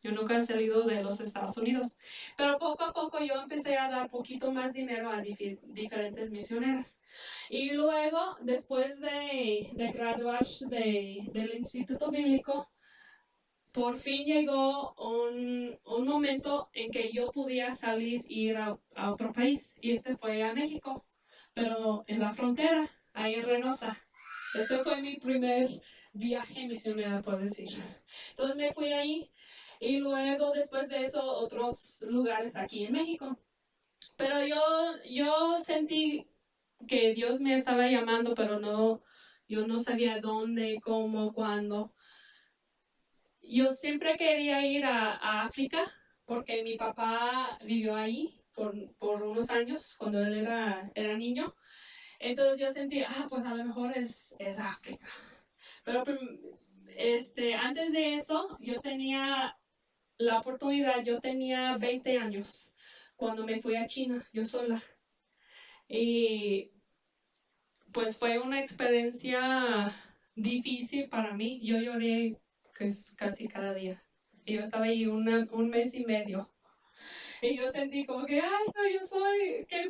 Yo nunca he salido de los Estados Unidos. Pero poco a poco yo empecé a dar poquito más dinero a diferentes misioneras. Y luego, después de graduar del Instituto Bíblico, por fin llegó un momento en que yo podía salir e ir a otro país. Y este fue a México, pero en la frontera, ahí en Reynosa. Este fue mi primer viaje misionero, puedo decir. Entonces me fui ahí. Y luego, después de eso, otros lugares aquí en México. Pero yo sentí que Dios me estaba llamando, pero Yo no sabía dónde, cómo, cuándo. Yo siempre quería ir a África porque mi papá vivió ahí por unos años cuando él era niño. Entonces yo sentí, pues a lo mejor es África. Pero antes de eso, yo tenía la oportunidad, yo tenía 20 años cuando me fui a China, yo sola. Y pues fue una experiencia difícil para mí. Yo lloré pues, casi cada día. Y yo estaba ahí un mes y medio. Y yo sentí como que, ay, no, yo soy, qué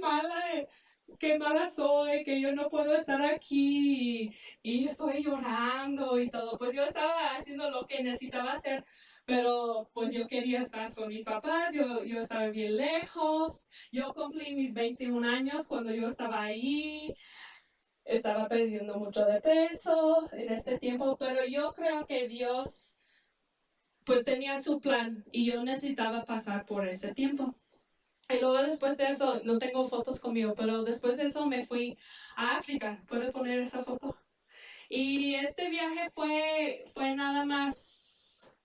mala soy, que yo no puedo estar aquí y estoy llorando y todo. Pues yo estaba haciendo lo que necesitaba hacer, pero pues yo quería estar con mis papás, yo estaba bien lejos. Yo cumplí mis 21 años cuando yo estaba ahí. Estaba perdiendo mucho de peso en este tiempo, pero yo creo que Dios pues tenía su plan y yo necesitaba pasar por ese tiempo. Y luego después de eso, no tengo fotos conmigo, pero después de eso me fui a África. ¿Puedo poner esa foto? Y este viaje fue nada más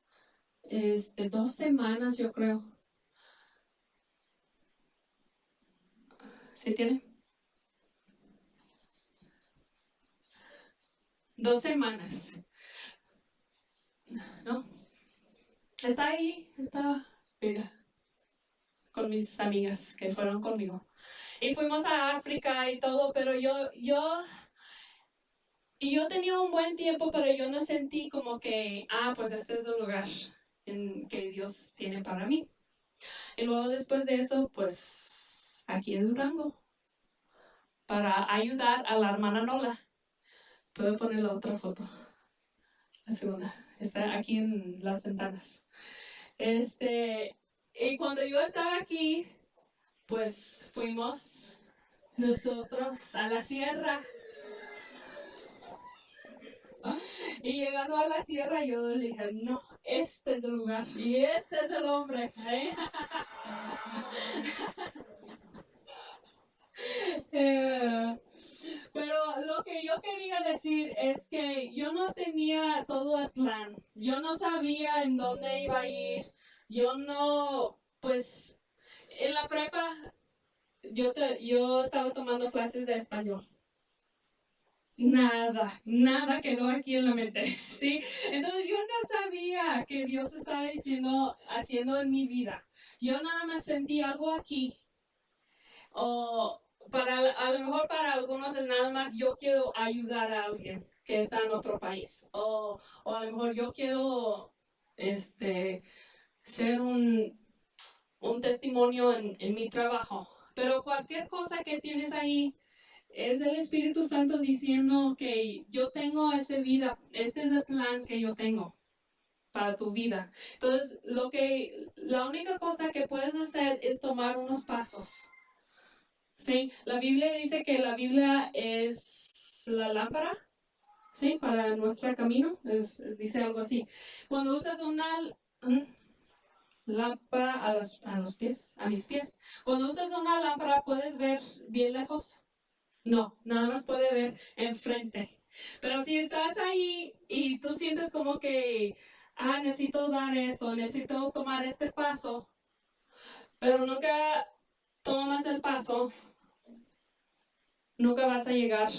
2 semanas, yo creo. ¿Sí tiene? 2 semanas. ¿No? Está ahí, mira, con mis amigas que fueron conmigo. Y fuimos a África y todo, pero yo tenía un buen tiempo, pero yo no sentí como que, pues este es el lugar que Dios tiene para mí. Y luego después de eso, pues aquí en Durango, para ayudar a la hermana Nola. Puedo poner la otra foto, la segunda, está aquí en las ventanas. Y cuando yo estaba aquí, pues fuimos nosotros a la sierra. Y llegando a la sierra, yo le dije, no, este es el lugar y este es el hombre. Pero lo que yo quería decir es que yo no tenía todo el plan. Yo no sabía en dónde iba a ir. Yo no, pues, en la prepa, yo estaba tomando clases de español. Nada quedó aquí en la mente, ¿sí? Entonces yo no sabía que Dios estaba haciendo en mi vida. Yo nada más sentí algo aquí. O a lo mejor para algunos es nada más yo quiero ayudar a alguien que está en otro país. O a lo mejor yo quiero ser un testimonio en mi trabajo. Pero cualquier cosa que tienes ahí es el Espíritu Santo diciendo que yo tengo esta vida, este es el plan que yo tengo para tu vida. Entonces, la única cosa que puedes hacer es tomar unos pasos. Sí, la Biblia dice que la Biblia es la lámpara, sí, para nuestro camino, dice algo así. Cuando usas una lámpara a mis pies, cuando usas una lámpara, ¿puedes ver bien lejos? No, nada más puede ver enfrente. Pero si estás ahí y tú sientes como que, necesito dar esto, necesito tomar este paso, pero nunca tomas el paso, nunca vas a llegar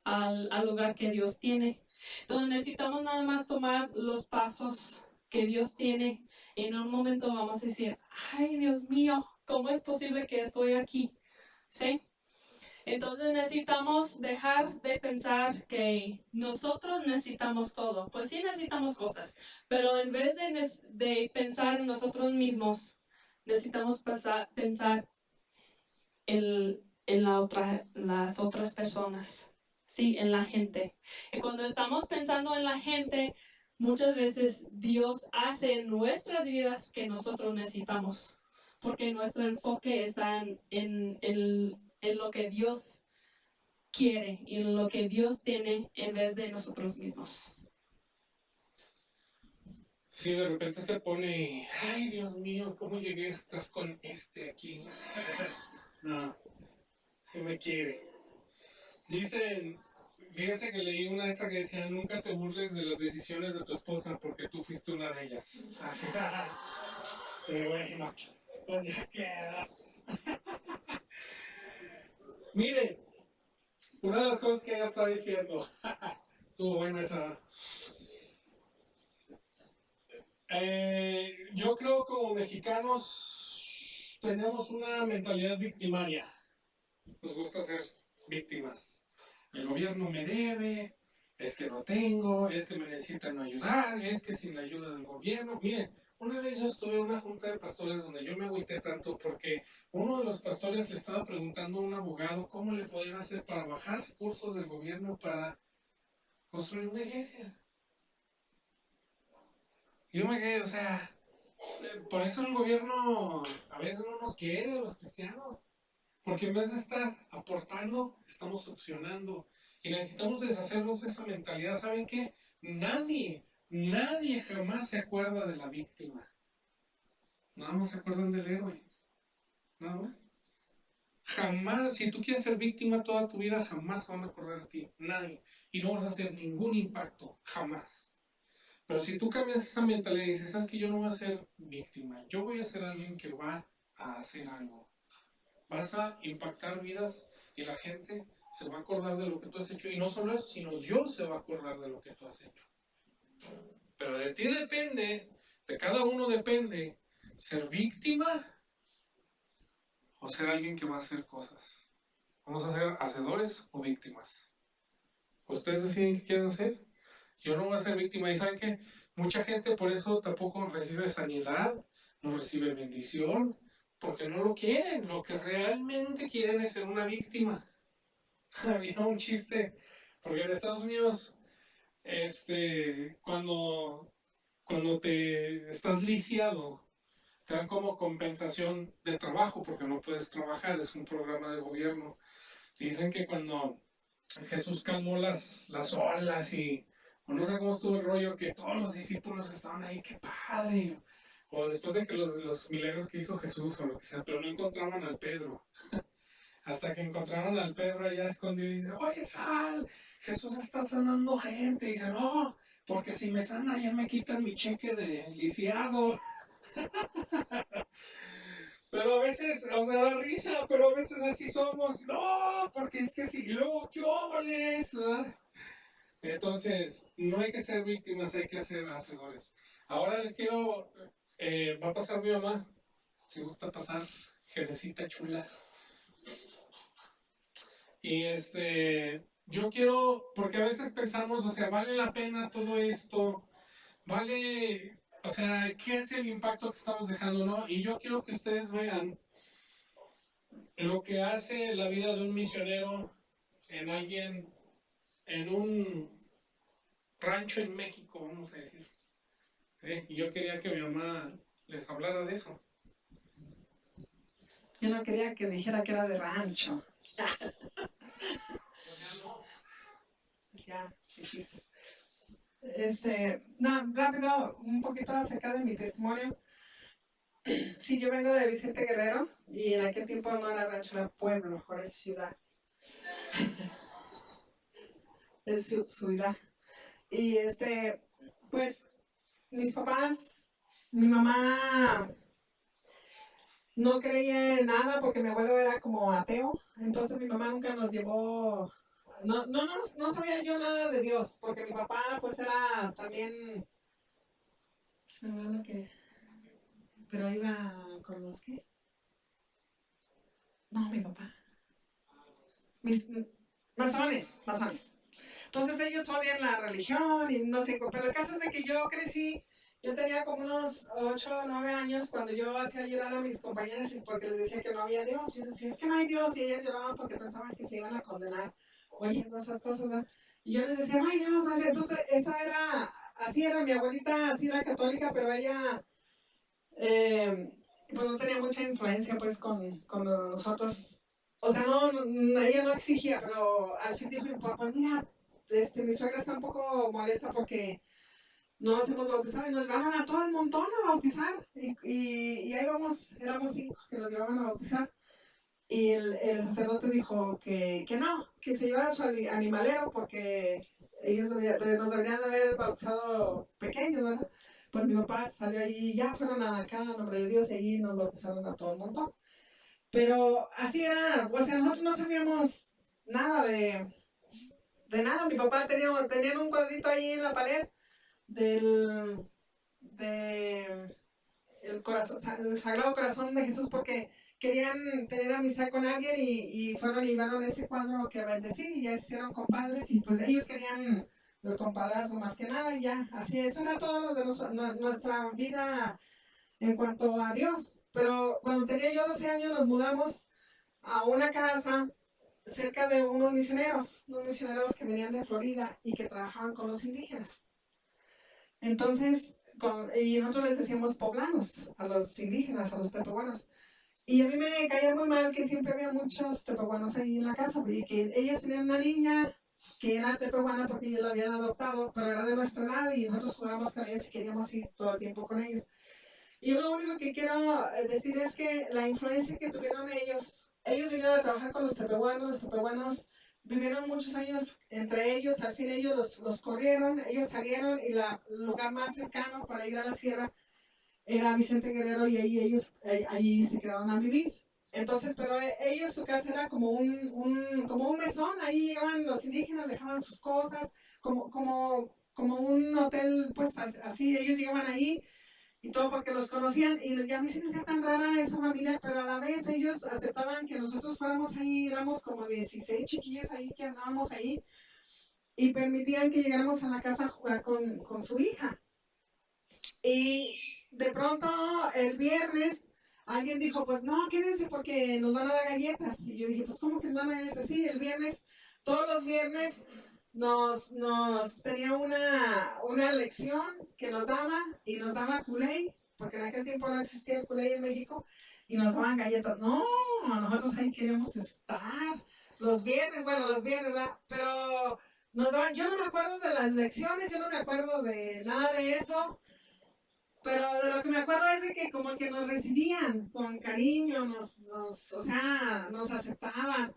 al lugar que Dios tiene. Entonces necesitamos nada más tomar los pasos que Dios tiene. En un momento vamos a decir, ay Dios mío, ¿cómo es posible que estoy aquí? ¿Sí? Entonces necesitamos dejar de pensar que nosotros necesitamos todo. Pues sí necesitamos cosas, pero en vez de pensar en nosotros mismos, necesitamos pensar en las otras personas, sí, en la gente. Y cuando estamos pensando en la gente, muchas veces Dios hace en nuestras vidas que nosotros necesitamos, porque nuestro enfoque está en lo que Dios quiere y en lo que Dios tiene en vez de nosotros mismos. Sí, de repente se pone, ay Dios mío, ¿cómo llegué a estar con este aquí? No, sí me quiere. Dicen, Fíjense que leí una esta que decía, nunca te burles de las decisiones de tu esposa porque tú fuiste una de ellas. Así. Y bueno, pues ya queda. Mire, una de las cosas que ella está diciendo, estuvo buena esa. Yo creo como mexicanos tenemos una mentalidad victimaria. Nos gusta ser víctimas. El gobierno me debe, es que no tengo, es que me necesitan ayudar, es que sin la ayuda del gobierno. Miren, una vez yo estuve en una junta de pastores donde yo me agüité tanto porque uno de los pastores le estaba preguntando a un abogado cómo le podían hacer para bajar recursos del gobierno para construir una iglesia. Y yo me quedé, o sea, por eso el gobierno a veces no nos quiere a los cristianos. Porque en vez de estar aportando, estamos succionando. Y necesitamos deshacernos de esa mentalidad. ¿Saben qué? Nadie jamás se acuerda de la víctima. Nada más se acuerdan del héroe. Nada más. Jamás, si tú quieres ser víctima toda tu vida, jamás se van a acordar de ti. Nadie. Y no vas a hacer ningún impacto. Jamás. Pero si tú cambias esa mentalidad y dices, sabes que yo no voy a ser víctima, yo voy a ser alguien que va a hacer algo. Vas a impactar vidas y la gente se va a acordar de lo que tú has hecho. Y no solo eso, sino Dios se va a acordar de lo que tú has hecho. Pero de ti depende, de cada uno depende, ser víctima o ser alguien que va a hacer cosas. Vamos a ser hacedores o víctimas. ¿Ustedes deciden qué quieren hacer? Yo no voy a ser víctima. ¿Y saben qué? Mucha gente por eso tampoco recibe sanidad, no recibe bendición, porque no lo quieren. Lo que realmente quieren es ser una víctima. Había un chiste, porque en Estados Unidos, cuando te estás lisiado, te dan como compensación de trabajo, porque no puedes trabajar, es un programa de gobierno. Y dicen que cuando Jesús calmó las olas o no sé cómo estuvo el rollo, que todos los discípulos estaban ahí, qué padre. O después de que los milagros que hizo Jesús o lo que sea, pero no encontraban al Pedro. Hasta que encontraron al Pedro allá escondido y dice, oye, sal, Jesús está sanando gente. Y dice, no, porque si me sana ya me quitan mi cheque de lisiado. Pero a veces, o sea, da risa, pero a veces así somos. No, porque es que si luego, ¿qué óboles? Entonces, no hay que ser víctimas, hay que ser hacedores. Ahora les quiero, va a pasar mi mamá, si gusta pasar, jefecita chula. Y yo quiero, porque a veces pensamos, o sea, vale la pena todo esto, vale, o sea, ¿qué es el impacto que estamos dejando, no? Y yo quiero que ustedes vean lo que hace la vida de un misionero en alguien, en un rancho en México, vamos a decir. Y yo quería que mi mamá les hablara de eso. Yo no quería que dijera que era de rancho. Ya, dijiste. No, rápido, un poquito acerca de mi testimonio. Sí, yo vengo de Vicente Guerrero y en aquel tiempo no era rancho, era pueblo, ahora es ciudad. Es ciudad. Y pues, mis papás, mi mamá no creía en nada porque mi abuelo era como ateo, entonces mi mamá nunca nos llevó, no sabía yo nada de Dios, porque mi papá pues era también, se me va lo que, pero iba con los que, no, mi papá, mis masones. Entonces ellos odian la religión y no sé, pero el caso es de que yo crecí. Yo tenía como unos 8 o 9 años cuando yo hacía llorar a mis compañeras porque les decía que no había Dios. Yo decía, es que no hay Dios. Y ellas lloraban porque pensaban que se iban a condenar oyendo esas cosas, ¿no? Y yo les decía, no hay Dios, no hay Dios. Entonces, así era mi abuelita, así era católica, pero ella pues no tenía mucha influencia pues con nosotros. O sea, ella no exigía, pero al fin dijo mi papá, pues mira, mi suegra está un poco molesta porque no nos hemos bautizado y nos llevaron a todo el montón a bautizar. Y ahí vamos, éramos 5 que nos llevaban a bautizar. y el sacerdote dijo que no, que se llevara a su animalero porque ellos nos deberían haber bautizado pequeños, ¿verdad? Pues mi papá salió allí y ya fueron acá a nombre de Dios y allí nos bautizaron a todo el montón. Pero así era, o sea, nosotros no sabíamos nada de nada. Mi papá tenían un cuadrito ahí en la pared de el Sagrado Corazón de Jesús porque querían tener amistad con alguien y fueron y llevaron ese cuadro que bendecir y ya se hicieron compadres y pues ellos querían el compadrazgo más que nada y ya, así eso era todo lo de nuestra vida en cuanto a Dios. Pero cuando tenía yo 12 años nos mudamos a una casa cerca de unos misioneros que venían de Florida y que trabajaban con los indígenas. Entonces, y nosotros les decíamos poblanos a los indígenas, a los tepehuanos. Y a mí me caía muy mal que siempre había muchos tepehuanos ahí en la casa, y que ellos tenían una niña que era tepehuana porque ellos la habían adoptado, pero era de nuestra edad y nosotros jugábamos con ellos y queríamos ir todo el tiempo con ellos. Y yo lo único que quiero decir es que la influencia que tuvieron ellos vinieron a trabajar con los tepehuanos vivieron muchos años entre ellos, al fin ellos los corrieron, ellos salieron y el lugar más cercano para ir a la sierra era Vicente Guerrero y ahí se quedaron a vivir. Entonces, pero ellos, su casa era como un mesón, ahí llegaban los indígenas, dejaban sus cosas, como un hotel, pues así, ellos llegaban ahí y todo porque los conocían y a mí se me hacía tan rara esa familia, pero a la vez ellos aceptaban que nosotros fuéramos ahí, éramos como 16 chiquillos ahí que andábamos ahí y permitían que llegáramos a la casa a jugar con su hija. Y de pronto el viernes alguien dijo, pues no, quédense porque nos van a dar galletas. Y yo dije, pues ¿cómo que nos van a dar galletas? Sí, el viernes, todos los viernes nos tenía una lección que nos daba y nos daba culé, porque en aquel tiempo no existía el culé en México, y nos daban galletas. No, nosotros ahí queríamos estar. Los viernes, ¿verdad? Pero nos daban, yo no me acuerdo de las lecciones, yo no me acuerdo de nada de eso, pero de lo que me acuerdo es de que como que nos recibían con cariño, o sea, nos aceptaban.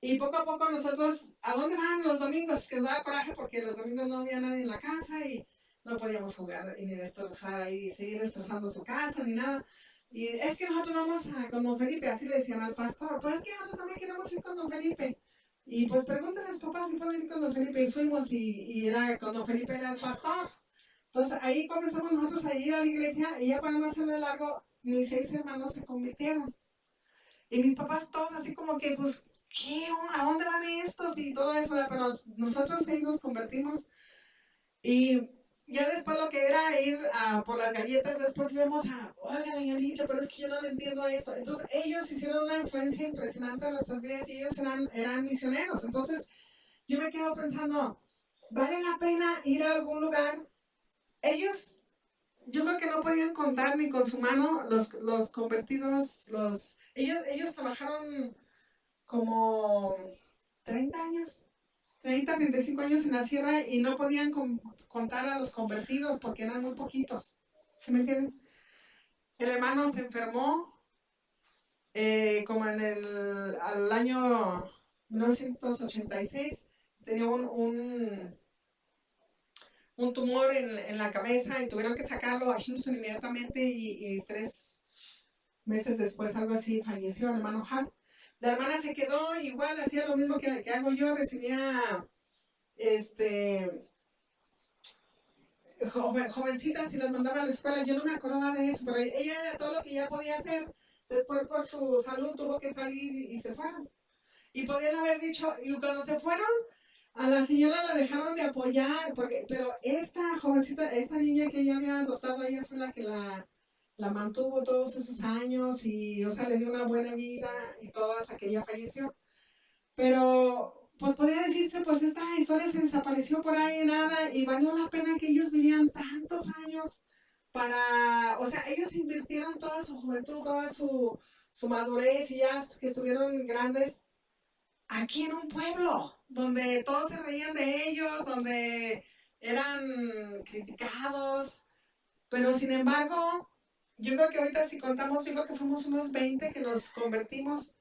Y poco a poco nosotros, ¿a dónde van los domingos? Que nos daba coraje porque los domingos no había nadie en la casa y no podíamos jugar y ni destrozar y seguir destrozando su casa ni nada. Y es que nosotros vamos con don Felipe, así le decían al pastor. Pues es que nosotros también queremos ir con don Felipe. Y pues pregúntenle a los papás si pueden ir con don Felipe. Y fuimos y era con don Felipe, era el pastor. Entonces ahí comenzamos nosotros a ir a la iglesia y ya para no hacerlo largo, mis 6 hermanos se convirtieron. Y mis papás todos así como que, pues, ¿qué? ¿A dónde van estos? Y todo eso, pero nosotros ahí nos convertimos. Y ya después lo que era ir por las galletas, después íbamos oiga, doña Licha, pero es que yo no le entiendo a esto. Entonces ellos hicieron una influencia impresionante en nuestras vidas y ellos eran misioneros. Entonces yo me quedo pensando, ¿vale la pena ir a algún lugar? Ellos, yo creo que no podían contar ni con su mano los convertidos, ellos trabajaron como 30 años, 35 años en la sierra y no podían contar a los convertidos porque eran muy poquitos. ¿Se me entienden? El hermano se enfermó como al año 1986, tenía un tumor en la cabeza y tuvieron que sacarlo a Houston inmediatamente y 3 meses después, algo así, falleció el hermano Hart. La hermana se quedó igual, hacía lo mismo que hago yo, recibía jovencitas y las mandaba a la escuela. Yo no me acordaba de eso, pero ella era todo lo que ella podía hacer. Después por su salud tuvo que salir y se fueron. Y podían haber dicho, y cuando se fueron, a la señora la dejaron de apoyar, pero esta jovencita, esta niña que ella había adoptado, ella fue la que la mantuvo todos esos años y, o sea, le dio una buena vida y todo hasta que ella falleció. Pero, pues podría decirse, pues esta historia se desapareció por ahí nada y valió la pena que ellos vinieran tantos años o sea, ellos invirtieron toda su juventud, toda su madurez y ya que estuvieron grandes aquí en un pueblo donde todos se reían de ellos, donde eran criticados, pero sin embargo, yo creo que ahorita si contamos, yo creo que fuimos unos 20 que nos convertimos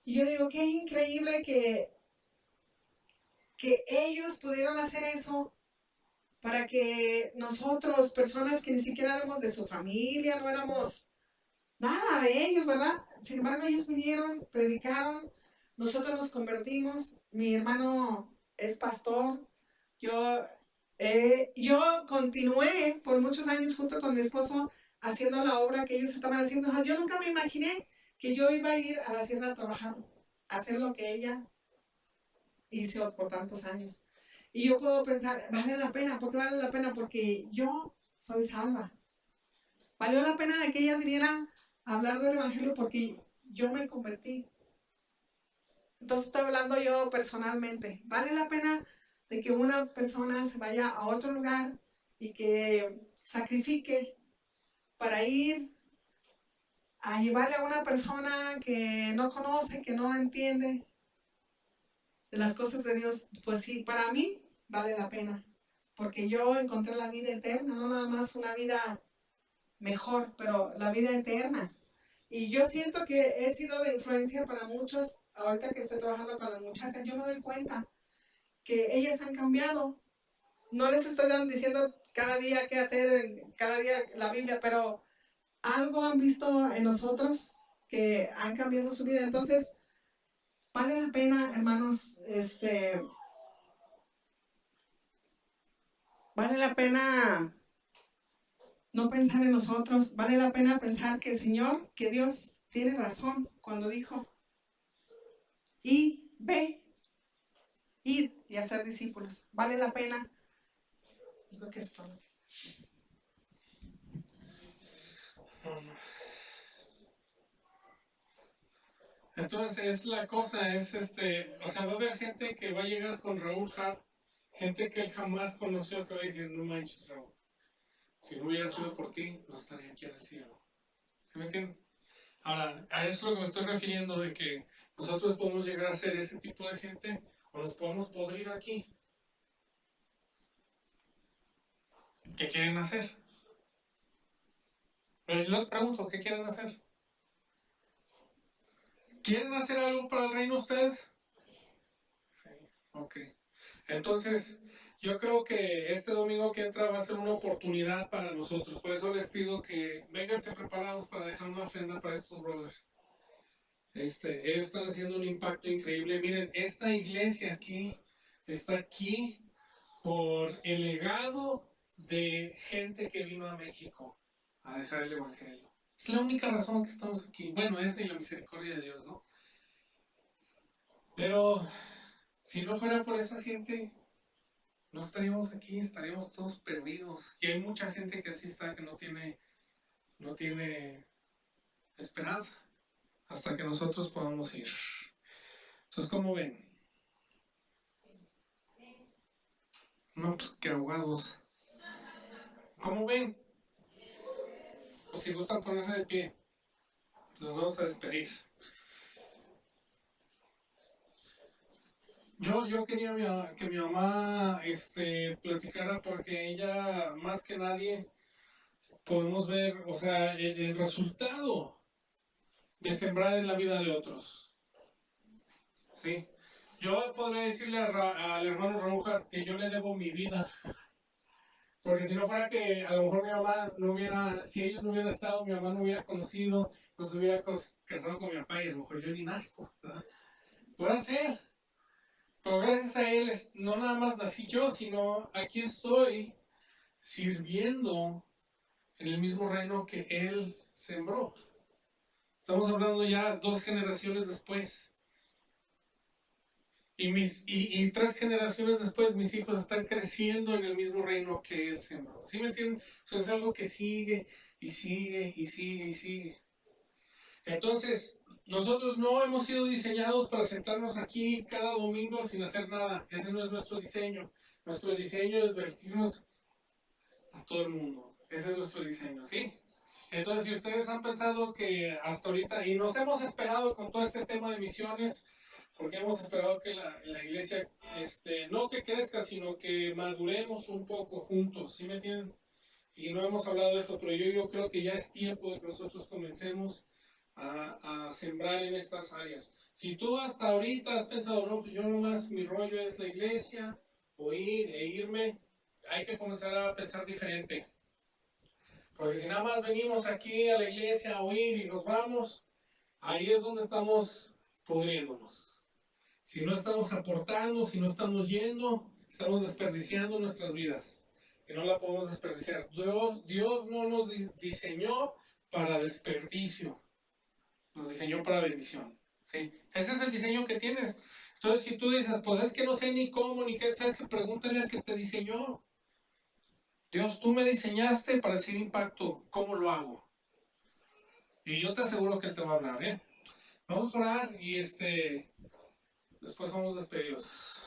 Y yo digo, qué increíble que ellos pudieron hacer eso para que nosotros, personas que ni siquiera éramos de su familia, no éramos nada de ellos, ¿verdad? Sin embargo, ellos vinieron, predicaron, nosotros nos convertimos, mi hermano es pastor, yo, yo continué por muchos años junto con mi esposo haciendo la obra que ellos estaban haciendo. Yo nunca me imaginé que yo iba a ir a la hacienda a trabajar, a hacer lo que ella hizo por tantos años. Y yo puedo pensar, vale la pena, ¿por qué vale la pena? Porque yo soy salva. Valió la pena de que ella viniera a hablar del Evangelio porque yo me convertí. Entonces estoy hablando yo personalmente. Vale la pena de que una persona se vaya a otro lugar y que sacrifique para ir a llevarle a una persona que no conoce, que no entiende de las cosas de Dios. Pues sí, para mí vale la pena. Porque yo encontré la vida eterna, no nada más una vida mejor, pero la vida eterna. Y yo siento que he sido de influencia para muchos. Ahorita que estoy trabajando con las muchachas, yo me doy cuenta que ellas han cambiado. No les estoy diciendo cada día qué hacer, cada día la Biblia, pero algo han visto en nosotros que han cambiado su vida. Entonces, vale la pena, hermanos, vale la pena no pensar en nosotros, vale la pena pensar que el Señor, que Dios tiene razón cuando dijo, y ve, id y hacer discípulos. Vale la pena. Yo creo que es todo. Entonces la cosa es, o sea, va a haber gente que va a llegar con Raúl Hart, gente que él jamás conoció, que va a decir, no manches, Raúl, si no hubiera sido por ti, no estaría aquí en el cielo. ¿Sí me entienden? Ahora, a eso es lo que me estoy refiriendo, de que nosotros podemos llegar a ser ese tipo de gente, o nos podemos podrir aquí. ¿Qué quieren hacer? Pero yo les pregunto, ¿qué quieren hacer? ¿Quieren hacer algo para el reino ustedes? Sí, ok. Entonces, yo creo que este domingo que entra va a ser una oportunidad para nosotros. Por eso les pido que vénganse preparados para dejar una ofrenda para estos brothers. Ellos están haciendo un impacto increíble. Miren, esta iglesia aquí está aquí por el legado de gente que vino a México a dejar el Evangelio. Es la única razón que estamos aquí. Bueno, esa y la misericordia de Dios, ¿no? Pero si no fuera por esa gente, no estaríamos aquí, estaríamos todos perdidos. Y hay mucha gente que así está, que no tiene esperanza hasta que nosotros podamos ir. Entonces, ¿cómo ven? No, pues qué ahogados. ¿Cómo ven? Pues si gustan ponerse de pie, nos vamos a despedir. Yo quería que mi mamá platicara porque ella, más que nadie, podemos ver, o sea, el resultado de sembrar en la vida de otros. ¿Sí? Yo podría decirle al hermano Raúl Hart que yo le debo mi vida. Porque si no fuera que a lo mejor mi mamá no hubiera, si ellos no hubieran estado, mi mamá no hubiera conocido, no se hubiera casado con mi papá y a lo mejor yo ni nazco, ¿verdad? Puede ser. Pero gracias a él, no nada más nací yo, sino aquí estoy sirviendo en el mismo reino que él sembró. Estamos hablando ya 2 generaciones después. Y 3 generaciones después mis hijos están creciendo en el mismo reino que él sembró. ¿Sí me entienden? O sea, es algo que sigue y sigue y sigue y sigue. Entonces, nosotros no hemos sido diseñados para sentarnos aquí cada domingo sin hacer nada. Ese no es nuestro diseño. Nuestro diseño es vertirnos a todo el mundo. Ese es nuestro diseño, ¿sí? Entonces, si ustedes han pensado que hasta ahorita, y nos hemos esperado con todo este tema de misiones, porque hemos esperado que la iglesia, no que crezca, sino que maduremos un poco juntos, ¿sí me entienden? Y no hemos hablado de esto, pero yo creo que ya es tiempo de que nosotros comencemos a sembrar en estas áreas. Si tú hasta ahorita has pensado, no, pues yo nomás mi rollo es la iglesia, o ir e irme, hay que comenzar a pensar diferente. Porque si nada más venimos aquí a la iglesia a oír y nos vamos, ahí es donde estamos pudriéndonos. Si no estamos aportando, si no estamos yendo, estamos desperdiciando nuestras vidas. Y no la podemos desperdiciar. Dios no nos diseñó para desperdicio. Nos diseñó para bendición. ¿Sí? Ese es el diseño que tienes. Entonces, si tú dices, pues es que no sé ni cómo, ni qué, ¿sabes qué? Pregúntale al que te diseñó. Dios, tú me diseñaste para hacer impacto. ¿Cómo lo hago? Y yo te aseguro que Él te va a hablar, ¿eh? Vamos a orar y después vamos despedidos.